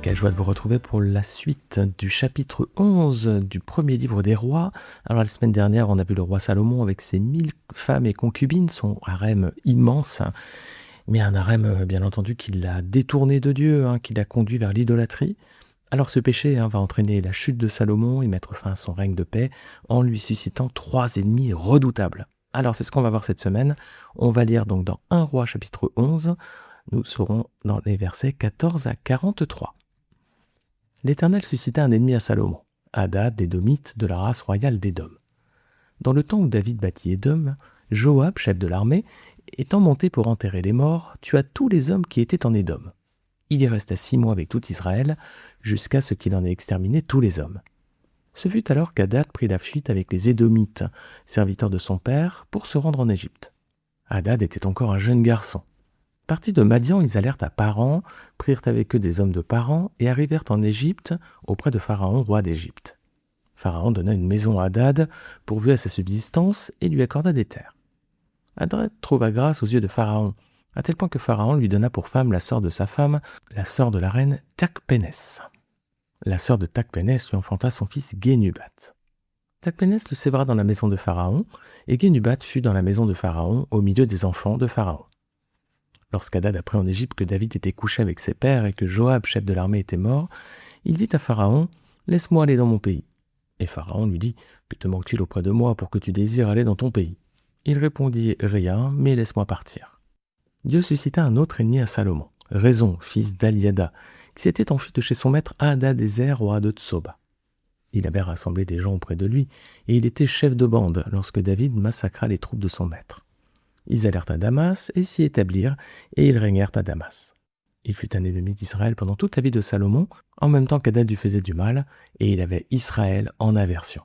Quelle joie de vous retrouver pour la suite du chapitre 11 du premier livre des rois. Alors la semaine dernière, on a vu le roi Salomon avec ses 1000 femmes et concubines, son harem immense, mais un harem bien entendu qui l'a détourné de Dieu, qui l'a conduit vers l'idolâtrie. Alors ce péché va entraîner la chute de Salomon et mettre fin à son règne de paix en lui suscitant 3 ennemis redoutables. Alors c'est ce qu'on va voir cette semaine. On va lire donc dans 1 roi chapitre 11, nous serons dans les versets 14 à 43. L'Éternel suscita un ennemi à Salomon, Hadad, l'Édomite, de la race royale d'Édom. Dans le temps où David bâtit Édom, Joab, chef de l'armée, étant monté pour enterrer les morts, tua tous les hommes qui étaient en Édom. Il y resta 6 mois avec tout Israël, jusqu'à ce qu'il en ait exterminé tous les hommes. Ce fut alors qu'Hadad prit la fuite avec les Édomites, serviteurs de son père, pour se rendre en Égypte. Hadad était encore un jeune garçon. Partis de Madian, ils allèrent à Paran, prirent avec eux des hommes de Paran et arrivèrent en Égypte auprès de Pharaon, roi d'Égypte. Pharaon donna une maison à Hadad, pourvu à sa subsistance, et lui accorda des terres. Hadad trouva grâce aux yeux de Pharaon, à tel point que Pharaon lui donna pour femme la sœur de sa femme, la sœur de la reine Tachpénès. La sœur de Tachpénès lui enfanta son fils Génubat. Tachpénès le sévera dans la maison de Pharaon, et Génubat fut dans la maison de Pharaon, au milieu des enfants de Pharaon. Lorsqu'Hadad apprit en Égypte que David était couché avec ses pères et que Joab, chef de l'armée, était mort, il dit à Pharaon « Laisse-moi aller dans mon pays. » Et Pharaon lui dit « Que te manque-t-il auprès de moi pour que tu désires aller dans ton pays ?» Il répondit « Rien, mais laisse-moi partir. » Dieu suscita un autre ennemi à Salomon, Raison, fils d'Aliada, qui s'était enfui de chez son maître Hadadézer, roi de Tsoba. Il avait rassemblé des gens auprès de lui, et il était chef de bande lorsque David massacra les troupes de son maître. Ils allèrent à Damas et s'y établirent, et ils régnèrent à Damas. Il fut un ennemi d'Israël pendant toute la vie de Salomon, en même temps qu'Hadad lui faisait du mal, et il avait Israël en aversion.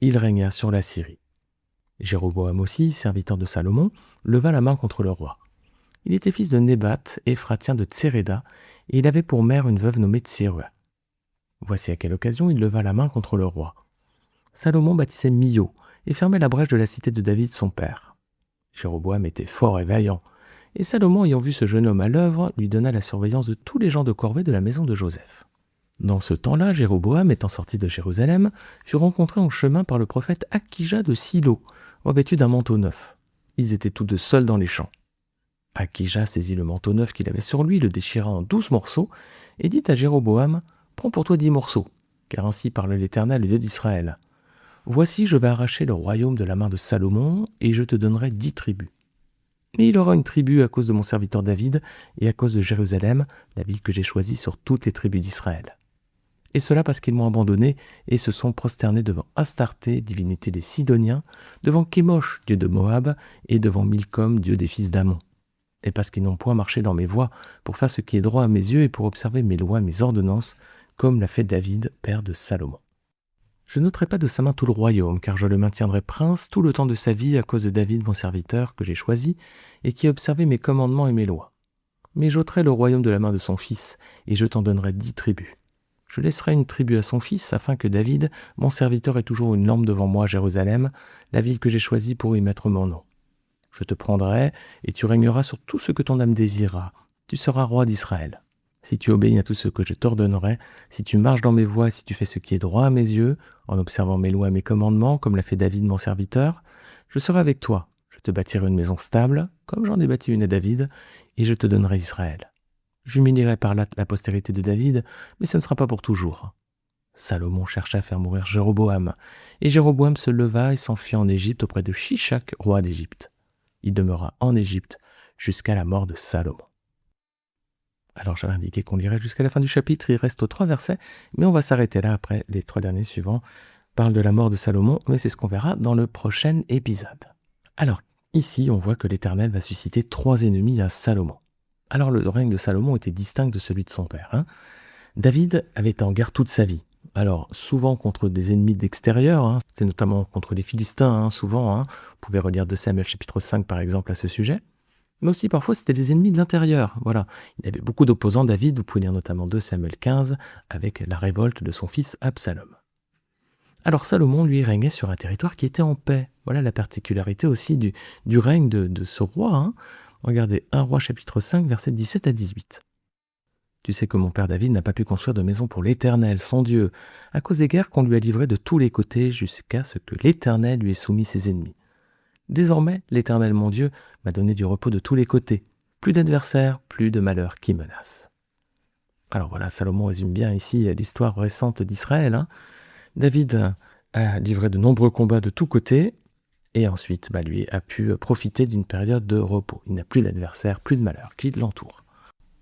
Il régna sur la Syrie. Jéroboam aussi, serviteur de Salomon, leva la main contre le roi. Il était fils de Nébat, Éphratien de Tséréda, et il avait pour mère une veuve nommée Tsirua. Voici à quelle occasion il leva la main contre le roi. Salomon bâtissait Milo, et fermait la brèche de la cité de David son père. Jéroboam était fort et vaillant, et Salomon, ayant vu ce jeune homme à l'œuvre, lui donna la surveillance de tous les gens de corvée de la maison de Joseph. Dans ce temps-là, Jéroboam, étant sorti de Jérusalem, fut rencontré en chemin par le prophète Akija de Silo, revêtu d'un manteau neuf. Ils étaient tous deux seuls dans les champs. Akija saisit le manteau neuf qu'il avait sur lui, le déchira en 12 morceaux, et dit à Jéroboam « Prends pour toi 10 morceaux, car ainsi parle l'Éternel, le Dieu d'Israël. Voici, je vais arracher le royaume de la main de Salomon, et je te donnerai 10 tribus. Mais il aura une tribu à cause de mon serviteur David, et à cause de Jérusalem, la ville que j'ai choisie sur toutes les tribus d'Israël. Et cela parce qu'ils m'ont abandonné, et se sont prosternés devant Astarté, divinité des Sidoniens, devant Kémosh, dieu de Moab, et devant Milcom, dieu des fils d'Ammon. Et parce qu'ils n'ont point marché dans mes voies, pour faire ce qui est droit à mes yeux, et pour observer mes lois, mes ordonnances, comme l'a fait David, père de Salomon. Je n'ôterai pas de sa main tout le royaume, car je le maintiendrai prince tout le temps de sa vie à cause de David mon serviteur, que j'ai choisi, et qui a observé mes commandements et mes lois. Mais j'ôterai le royaume de la main de son fils, et je t'en donnerai 10 tribus. Je laisserai une tribu à son fils, afin que David, mon serviteur, ait toujours une lampe devant moi à Jérusalem, la ville que j'ai choisie pour y mettre mon nom. Je te prendrai, et tu régneras sur tout ce que ton âme désirera. Tu seras roi d'Israël. Si tu obéis à tout ce que je t'ordonnerai, si tu marches dans mes voies, si tu fais ce qui est droit à mes yeux, en observant mes lois et mes commandements, comme l'a fait David mon serviteur, je serai avec toi. Je te bâtirai une maison stable, comme j'en ai bâti une à David, et je te donnerai Israël. J'humilierai par là la postérité de David, mais ce ne sera pas pour toujours. Salomon chercha à faire mourir Jéroboam, et Jéroboam se leva et s'enfuit en Égypte auprès de Shishak, roi d'Égypte. Il demeura en Égypte jusqu'à la mort de Salomon. Alors j'avais indiqué qu'on lirait jusqu'à la fin du chapitre, il reste aux 3 versets, mais on va s'arrêter là après. Les 3 derniers suivants parlent de la mort de Salomon, mais c'est ce qu'on verra dans le prochain épisode. Alors ici, on voit que l'Éternel va susciter 3 ennemis à Salomon. Alors le règne de Salomon était distinct de celui de son père. David avait été en guerre toute sa vie. Alors souvent contre des ennemis d'extérieur, c'est notamment contre les Philistins, souvent. Vous pouvez relire 2 Samuel chapitre 5 par exemple à ce sujet. Mais aussi parfois c'était des ennemis de l'intérieur. Voilà. Il avait beaucoup d'opposants, David, vous pouvez lire notamment 2 Samuel 15 avec la révolte de son fils Absalom. Alors Salomon, lui, régnait sur un territoire qui était en paix. Voilà la particularité aussi du règne de ce roi. Regardez 1 roi chapitre 5 versets 17 à 18. Tu sais que mon père David n'a pas pu construire de maison pour l'Éternel, son Dieu, à cause des guerres qu'on lui a livrées de tous les côtés jusqu'à ce que l'Éternel lui ait soumis ses ennemis. Désormais, l'Éternel, mon Dieu, m'a donné du repos de tous les côtés. Plus d'adversaires, plus de malheurs qui menacent. » Alors voilà, Salomon résume bien ici l'histoire récente d'Israël. David a livré de nombreux combats de tous côtés, et ensuite, lui a pu profiter d'une période de repos. Il n'a plus d'adversaires, plus de malheurs qui l'entourent.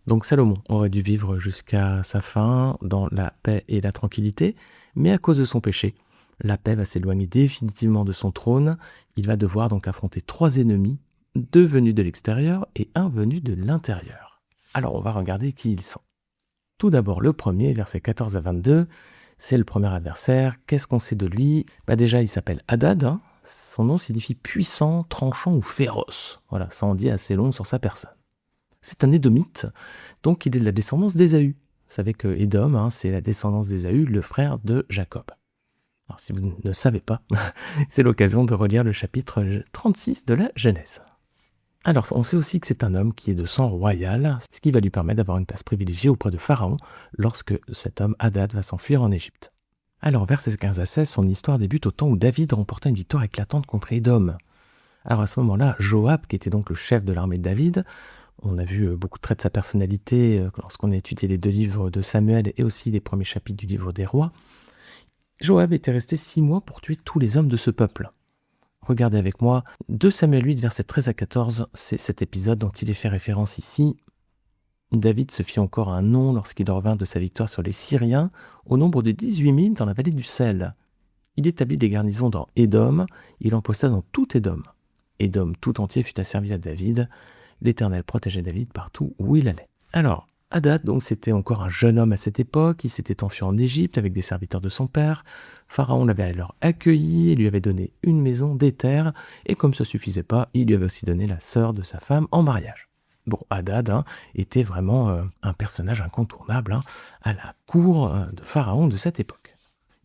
Donc Salomon aurait dû vivre jusqu'à sa fin dans la paix et la tranquillité, mais à cause de son péché, la paix va s'éloigner définitivement de son trône. Il va devoir donc affronter 3 ennemis, 2 venus de l'extérieur et 1 venu de l'intérieur. Alors on va regarder qui ils sont. Tout d'abord le premier, versets 14 à 22, c'est le premier adversaire. Qu'est-ce qu'on sait de lui ? Déjà il s'appelle Hadad, son nom signifie puissant, tranchant ou féroce. Voilà, ça en dit assez long sur sa personne. C'est un Édomite, donc il est de la descendance d'Ésaü. Vous savez que Édom, c'est la descendance d'Ésaü, le frère de Jacob. Alors si vous ne savez pas, c'est l'occasion de relire le chapitre 36 de la Genèse. Alors on sait aussi que c'est un homme qui est de sang royal, ce qui va lui permettre d'avoir une place privilégiée auprès de Pharaon lorsque cet homme Hadad va s'enfuir en Égypte. Alors versets 15 à 16, son histoire débute au temps où David remporta une victoire éclatante contre Édom. Alors à ce moment-là, Joab, qui était donc le chef de l'armée de David, on a vu beaucoup de traits de sa personnalité lorsqu'on a étudié les 2 livres de Samuel et aussi les premiers chapitres du livre des rois. Joab était resté 6 mois pour tuer tous les hommes de ce peuple. Regardez avec moi, 2 Samuel 8, versets 13 à 14, c'est cet épisode dont il est fait référence ici. David se fit encore un nom lorsqu'il revint de sa victoire sur les Syriens, au nombre de 18 000 dans la vallée du Sel. Il établit des garnisons dans Édom, il en posta dans tout Édom. Édom tout entier fut asservi à David. L'Éternel protégeait David partout où il allait. Alors, Hadad, donc, c'était encore un jeune homme à cette époque, il s'était enfui en Égypte avec des serviteurs de son père. Pharaon l'avait alors accueilli et lui avait donné une maison, des terres, et comme ça ne suffisait pas, il lui avait aussi donné la sœur de sa femme en mariage. Bon, Hadad était vraiment un personnage incontournable à la cour de Pharaon de cette époque.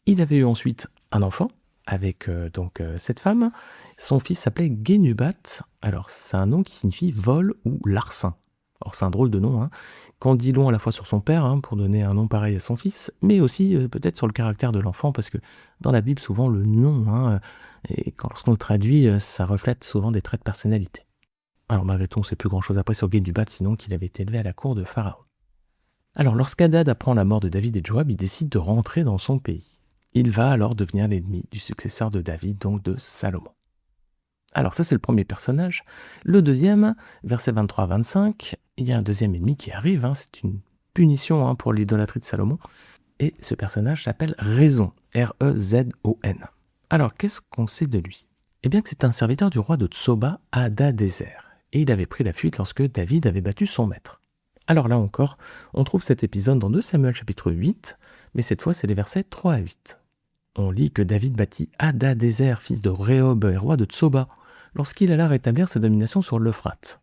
Il avait eu ensuite un enfant avec cette femme. Son fils s'appelait Genubat. Alors, c'est un nom qui signifie vol ou larcin. Alors, c'est un drôle de nom, qu'en dit long à la fois sur son père, pour donner un nom pareil à son fils, mais aussi peut-être sur le caractère de l'enfant, parce que dans la Bible, souvent, le nom, et lorsqu'on le traduit, ça reflète souvent des traits de personnalité. Alors, malgré tout, on ne sait plus grand-chose après sur Genubat, sinon qu'il avait été élevé à la cour de Pharaon. Alors, lorsqu'Hadad apprend la mort de David et de Joab, il décide de rentrer dans son pays. Il va alors devenir l'ennemi du successeur de David, donc de Salomon. Alors ça, c'est le premier personnage. Le deuxième, versets 23 à 25, il y a un deuxième ennemi qui arrive, c'est une punition pour l'idolâtrie de Salomon. Et ce personnage s'appelle Rezon, R-E-Z-O-N. Alors, qu'est-ce qu'on sait de lui ? Eh bien que c'est un serviteur du roi de Tsoba à Hadadézer. Et il avait pris la fuite lorsque David avait battu son maître. Alors là encore, on trouve cet épisode dans 2 Samuel chapitre 8, mais cette fois c'est les versets 3 à 8. On lit que David battit Hadadézer, fils de Rehob et roi de Tsoba, lorsqu'il alla rétablir sa domination sur l'Euphrate.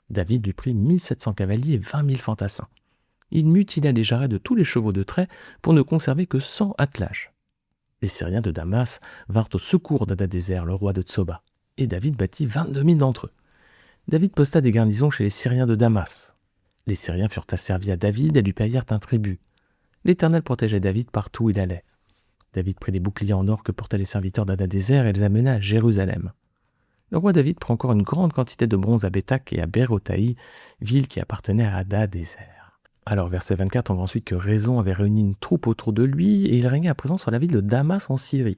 David lui prit 1700 cavaliers et 20 000 fantassins. Il mutila les jarrets de tous les chevaux de trait pour ne conserver que 100 attelages. Les Syriens de Damas vinrent au secours d'Hadadézer, le roi de Tsoba, et David battit 22 000 d'entre eux. David posta des garnisons chez les Syriens de Damas. Les Syriens furent asservis à David et lui payèrent un tribut. L'Éternel protégeait David partout où il allait. David prit les boucliers en or que portaient les serviteurs d'Hadadézer et les amena à Jérusalem. Le roi David prend encore une grande quantité de bronze à Bétac et à Bérotaï, ville qui appartenait à Hadadézer. Alors, verset 24, on voit ensuite que Rezon avait réuni une troupe autour de lui et il régnait à présent sur la ville de Damas en Syrie.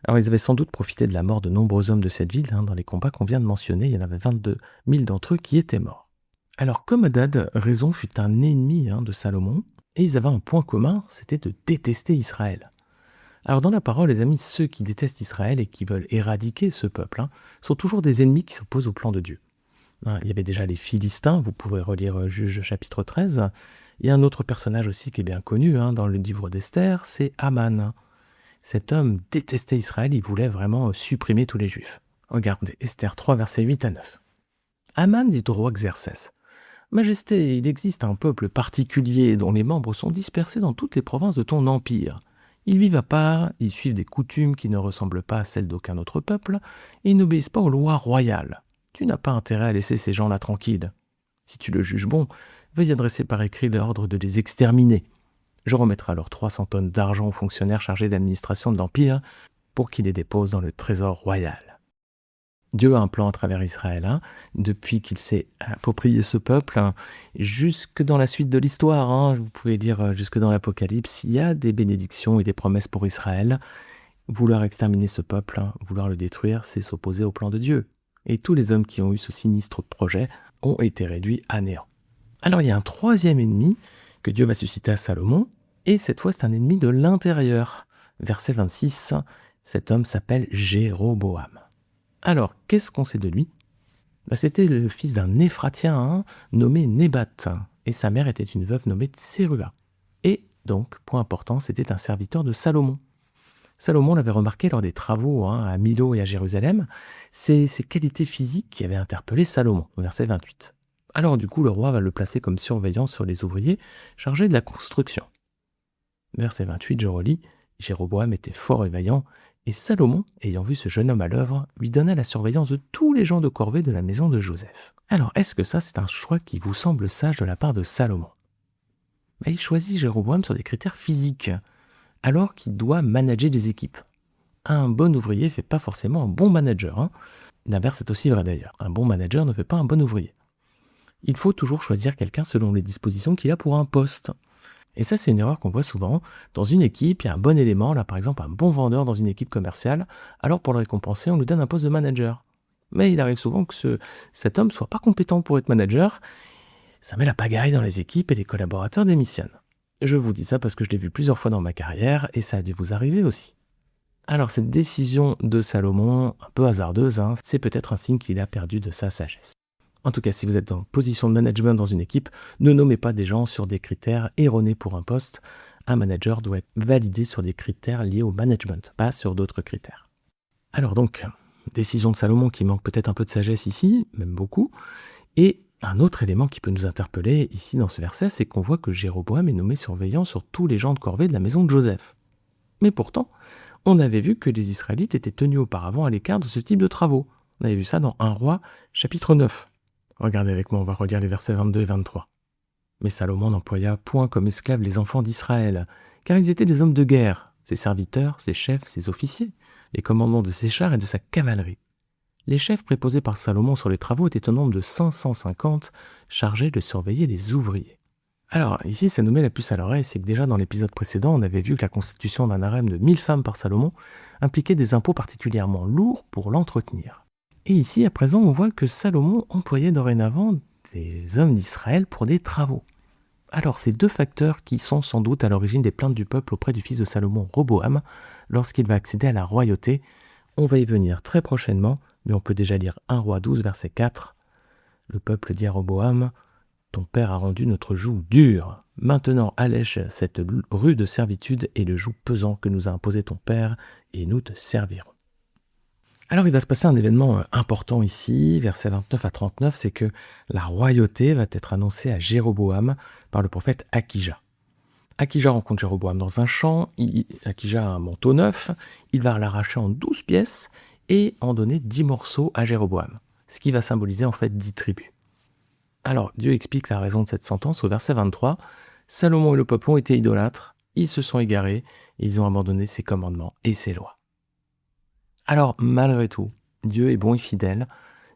Alors, ils avaient sans doute profité de la mort de nombreux hommes de cette ville dans les combats qu'on vient de mentionner. Il y en avait 22 000 d'entre eux qui étaient morts. Alors, comme Hadad, Rezon fut un ennemi de Salomon et ils avaient un point commun, c'était de détester Israël. Alors dans la parole, les amis, ceux qui détestent Israël et qui veulent éradiquer ce peuple sont toujours des ennemis qui s'opposent au plan de Dieu. Il y avait déjà les Philistins, vous pouvez relire Juge chapitre 13. Il y a un autre personnage aussi qui est bien connu dans le livre d'Esther, c'est Aman. Cet homme détestait Israël, il voulait vraiment supprimer tous les Juifs. Regardez, Esther 3, versets 8 à 9. Aman dit au roi Xerxès, « Majesté, il existe un peuple particulier dont les membres sont dispersés dans toutes les provinces de ton empire. Ils vivent à part, ils suivent des coutumes qui ne ressemblent pas à celles d'aucun autre peuple, et ils n'obéissent pas aux lois royales. Tu n'as pas intérêt à laisser ces gens-là tranquilles. Si tu le juges bon, veuillez adresser par écrit l'ordre de les exterminer. Je remettrai alors 300 tonnes d'argent aux fonctionnaires chargés d'administration de l'Empire pour qu'ils les déposent dans le trésor royal. Dieu a un plan à travers Israël, depuis qu'il s'est approprié ce peuple, jusque dans la suite de l'histoire, vous pouvez lire jusque dans l'Apocalypse, il y a des bénédictions et des promesses pour Israël. Vouloir exterminer ce peuple, vouloir le détruire, c'est s'opposer au plan de Dieu. Et tous les hommes qui ont eu ce sinistre projet ont été réduits à néant. Alors il y a un troisième ennemi que Dieu va susciter à Salomon, et cette fois c'est un ennemi de l'intérieur. Verset 26, cet homme s'appelle Jéroboam. Alors, qu'est-ce qu'on sait de lui ? C'était le fils d'un Éphratien nommé Nébat, et sa mère était une veuve nommée Tsérua. Et donc, point important, c'était un serviteur de Salomon. Salomon l'avait remarqué lors des travaux à Milo et à Jérusalem, c'est ses qualités physiques qui avaient interpellé Salomon, au verset 28. Alors du coup, le roi va le placer comme surveillant sur les ouvriers chargés de la construction. Verset 28, je relis, Jéroboam était fort et vaillant, et Salomon, ayant vu ce jeune homme à l'œuvre, lui donna la surveillance de tous les gens de corvée de la maison de Joseph. Alors, est-ce que ça, c'est un choix qui vous semble sage de la part de Salomon ? Il choisit Jéroboam sur des critères physiques, alors qu'il doit manager des équipes. Un bon ouvrier ne fait pas forcément un bon manager. L'inverse est aussi vrai d'ailleurs. Un bon manager ne fait pas un bon ouvrier. Il faut toujours choisir quelqu'un selon les dispositions qu'il a pour un poste. Et ça, c'est une erreur qu'on voit souvent. Dans une équipe, il y a un bon élément, là par exemple un bon vendeur dans une équipe commerciale, alors pour le récompenser, on lui donne un poste de manager. Mais il arrive souvent que cet homme ne soit pas compétent pour être manager. Ça met la pagaille dans les équipes et les collaborateurs démissionnent. Je vous dis ça parce que je l'ai vu plusieurs fois dans ma carrière et ça a dû vous arriver aussi. Alors cette décision de Salomon, un peu hasardeuse, c'est peut-être un signe qu'il a perdu de sa sagesse. En tout cas, si vous êtes en position de management dans une équipe, ne nommez pas des gens sur des critères erronés pour un poste. Un manager doit être validé sur des critères liés au management, pas sur d'autres critères. Alors donc, décision de Salomon qui manque peut-être un peu de sagesse ici, même beaucoup. Et un autre élément qui peut nous interpeller ici dans ce verset, c'est qu'on voit que Jéroboam est nommé surveillant sur tous les gens de corvée de la maison de Joseph. Mais pourtant, on avait vu que les Israélites étaient tenus auparavant à l'écart de ce type de travaux. On avait vu ça dans 1 Roi, chapitre 9. Regardez avec moi, on va relire les versets 22 et 23. Mais Salomon n'employa point comme esclaves les enfants d'Israël, car ils étaient des hommes de guerre, ses serviteurs, ses chefs, ses officiers, les commandements de ses chars et de sa cavalerie. Les chefs préposés par Salomon sur les travaux étaient au nombre de 550, chargés de surveiller les ouvriers. Alors, ici, ça nous met la puce à l'oreille, c'est que déjà dans l'épisode précédent, on avait vu que la constitution d'un harem de 1000 femmes par Salomon impliquait des impôts particulièrement lourds pour l'entretenir. Et ici, à présent, on voit que Salomon employait dorénavant des hommes d'Israël pour des travaux. Alors, ces deux facteurs qui sont sans doute à l'origine des plaintes du peuple auprès du fils de Salomon, Roboam, lorsqu'il va accéder à la royauté, on va y venir très prochainement, mais on peut déjà lire 1 Roi 12, verset 4. Le peuple dit à Roboam, « Ton père a rendu notre joug dur. Maintenant allège cette rude servitude et le joug pesant que nous a imposé ton père, et nous te servirons. » Alors il va se passer un événement important ici, versets 29 à 39, c'est que la royauté va être annoncée à Jéroboam par le prophète Akija. Akija rencontre Jéroboam dans un champ, Akija a un manteau neuf, il va l'arracher en 12 pièces et en donner 10 morceaux à Jéroboam, ce qui va symboliser en fait 10 tribus. Alors Dieu explique la raison de cette sentence au verset 23, Salomon et le peuple ont été idolâtres, ils se sont égarés et ils ont abandonné ses commandements et ses lois. Alors, malgré tout, Dieu est bon et fidèle.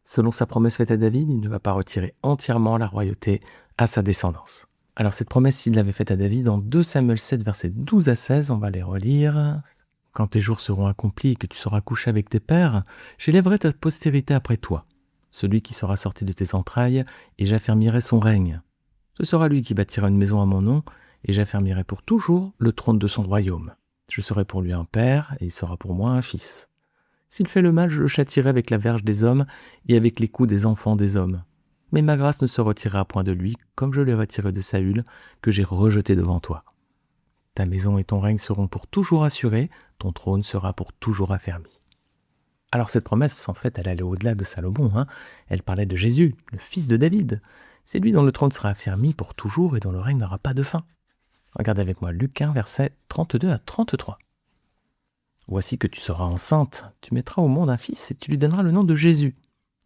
Selon sa promesse faite à David, il ne va pas retirer entièrement la royauté à sa descendance. Alors, cette promesse, il l'avait faite à David dans 2 Samuel 7, versets 12 à 16. On va les relire. « Quand tes jours seront accomplis et que tu seras couché avec tes pères, j'élèverai ta postérité après toi, celui qui sera sorti de tes entrailles, et j'affermirai son règne. Ce sera lui qui bâtira une maison à mon nom, et j'affermirai pour toujours le trône de son royaume. Je serai pour lui un père, et il sera pour moi un fils. S'il fait le mal, je le châtierai avec la verge des hommes et avec les coups des enfants des hommes. Mais ma grâce ne se retirera point de lui, comme je l'ai retiré de Saül, que j'ai rejeté devant toi. Ta maison et ton règne seront pour toujours assurés, ton trône sera pour toujours affermi. » Alors cette promesse, en fait, elle allait au-delà de Salomon. Elle parlait de Jésus, le fils de David. C'est lui dont le trône sera affermi pour toujours et dont le règne n'aura pas de fin. Regardez avec moi Luc 1, versets 32 à 33. Voici que tu seras enceinte, tu mettras au monde un fils et tu lui donneras le nom de Jésus.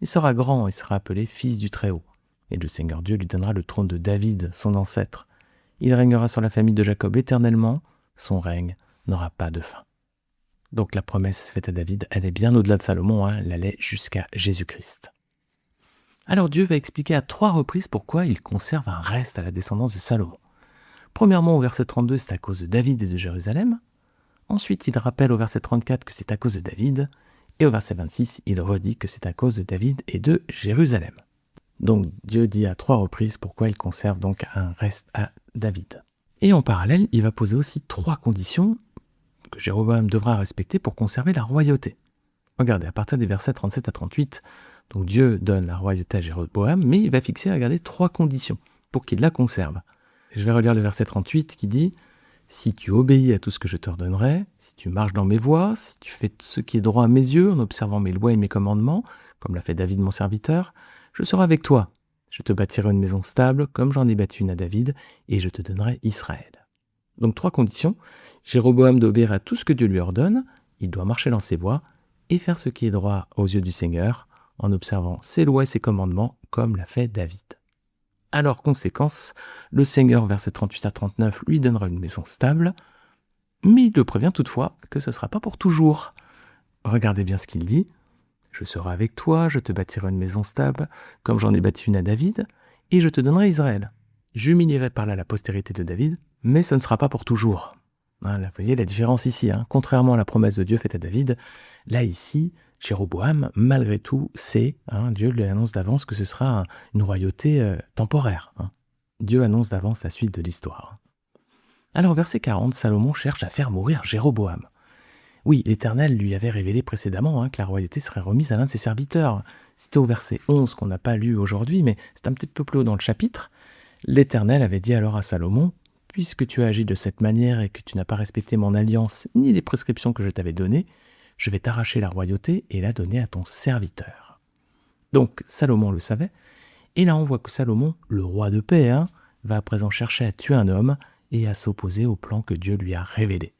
Il sera grand et sera appelé fils du Très-Haut. Et le Seigneur Dieu lui donnera le trône de David, son ancêtre. Il régnera sur la famille de Jacob éternellement, son règne n'aura pas de fin. Donc la promesse faite à David, elle est bien au-delà de Salomon, elle allait jusqu'à Jésus-Christ. Alors Dieu va expliquer à 3 reprises pourquoi il conserve un reste à la descendance de Salomon. Premièrement, au verset 32, c'est à cause de David et de Jérusalem. Ensuite, il rappelle au verset 34 que c'est à cause de David. Et au verset 26, il redit que c'est à cause de David et de Jérusalem. Donc Dieu dit à 3 reprises pourquoi il conserve donc un reste à David. Et en parallèle, il va poser aussi 3 conditions que Jéroboam devra respecter pour conserver la royauté. Regardez, à partir des versets 37 à 38, donc Dieu donne la royauté à Jéroboam, mais il va fixer, regardez, 3 conditions pour qu'il la conserve. Je vais relire le verset 38 qui dit « Si tu obéis à tout ce que je t'ordonnerai, si tu marches dans mes voies, si tu fais ce qui est droit à mes yeux en observant mes lois et mes commandements, comme l'a fait David mon serviteur, je serai avec toi. Je te bâtirai une maison stable, comme j'en ai bâti une à David, et je te donnerai Israël. » Donc 3 conditions. Jéroboam doit obéir à tout ce que Dieu lui ordonne, il doit marcher dans ses voies et faire ce qui est droit aux yeux du Seigneur, en observant ses lois et ses commandements, comme l'a fait David. Alors, conséquence, le Seigneur, versets 38 à 39, lui donnera une maison stable, mais il le prévient toutefois que ce ne sera pas pour toujours. Regardez bien ce qu'il dit. « Je serai avec toi, je te bâtirai une maison stable, comme j'en ai bâti une à David, et je te donnerai Israël. J'humilierai par là la postérité de David, mais ce ne sera pas pour toujours. » Là, vous voyez la différence ici. Contrairement à la promesse de Dieu faite à David, là ici, Jéroboam, malgré tout, sait, Dieu lui annonce d'avance que ce sera une royauté temporaire. Dieu annonce d'avance la suite de l'histoire. Alors, verset 40, Salomon cherche à faire mourir Jéroboam. Oui, l'Éternel lui avait révélé précédemment que la royauté serait remise à l'un de ses serviteurs. C'était au verset 11 qu'on n'a pas lu aujourd'hui, mais c'est un petit peu plus haut dans le chapitre. L'Éternel avait dit alors à Salomon, « Puisque tu as agi de cette manière et que tu n'as pas respecté mon alliance ni les prescriptions que je t'avais données, je vais t'arracher la royauté et la donner à ton serviteur. » Donc Salomon le savait, et là on voit que Salomon, le roi de paix, va à présent chercher à tuer un homme et à s'opposer au plan que Dieu lui a révélé.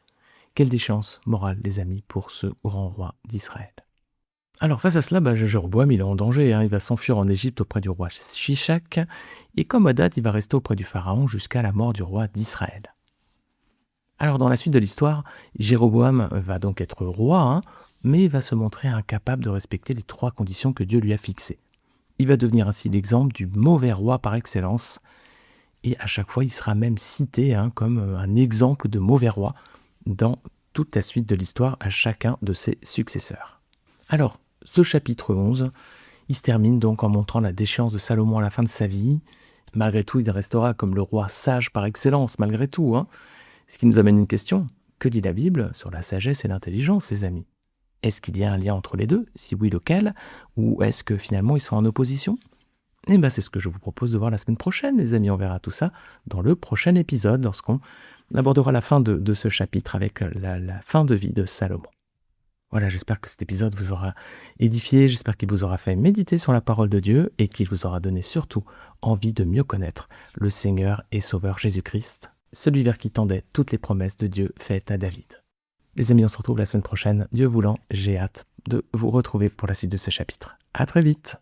Quelle déchéance morale, les amis, pour ce grand roi d'Israël. Alors face à cela, Jéroboam il est en danger, il va s'enfuir en Égypte auprès du roi Shishak, et comme à date, il va rester auprès du pharaon jusqu'à la mort du roi d'Israël. Alors dans la suite de l'histoire, Jéroboam va donc être roi, mais il va se montrer incapable de respecter les 3 conditions que Dieu lui a fixées. Il va devenir ainsi l'exemple du mauvais roi par excellence, et à chaque fois il sera même cité comme un exemple de mauvais roi dans toute la suite de l'histoire à chacun de ses successeurs. Alors, ce chapitre 11, il se termine donc en montrant la déchéance de Salomon à la fin de sa vie. Malgré tout, il restera comme le roi sage par excellence, malgré tout. Ce qui nous amène une question. Que dit la Bible sur la sagesse et l'intelligence, ses amis? Est-ce qu'il y a un lien entre les deux? Si oui, lequel? Ou est-ce que finalement ils sont en opposition? C'est ce que je vous propose de voir la semaine prochaine, les amis. On verra tout ça dans le prochain épisode, lorsqu'on abordera la fin de ce chapitre avec la fin de vie de Salomon. Voilà, j'espère que cet épisode vous aura édifié, j'espère qu'il vous aura fait méditer sur la parole de Dieu et qu'il vous aura donné surtout envie de mieux connaître le Seigneur et Sauveur Jésus-Christ, celui vers qui tendaient toutes les promesses de Dieu faites à David. Les amis, on se retrouve la semaine prochaine. Dieu voulant, j'ai hâte de vous retrouver pour la suite de ce chapitre. À très vite!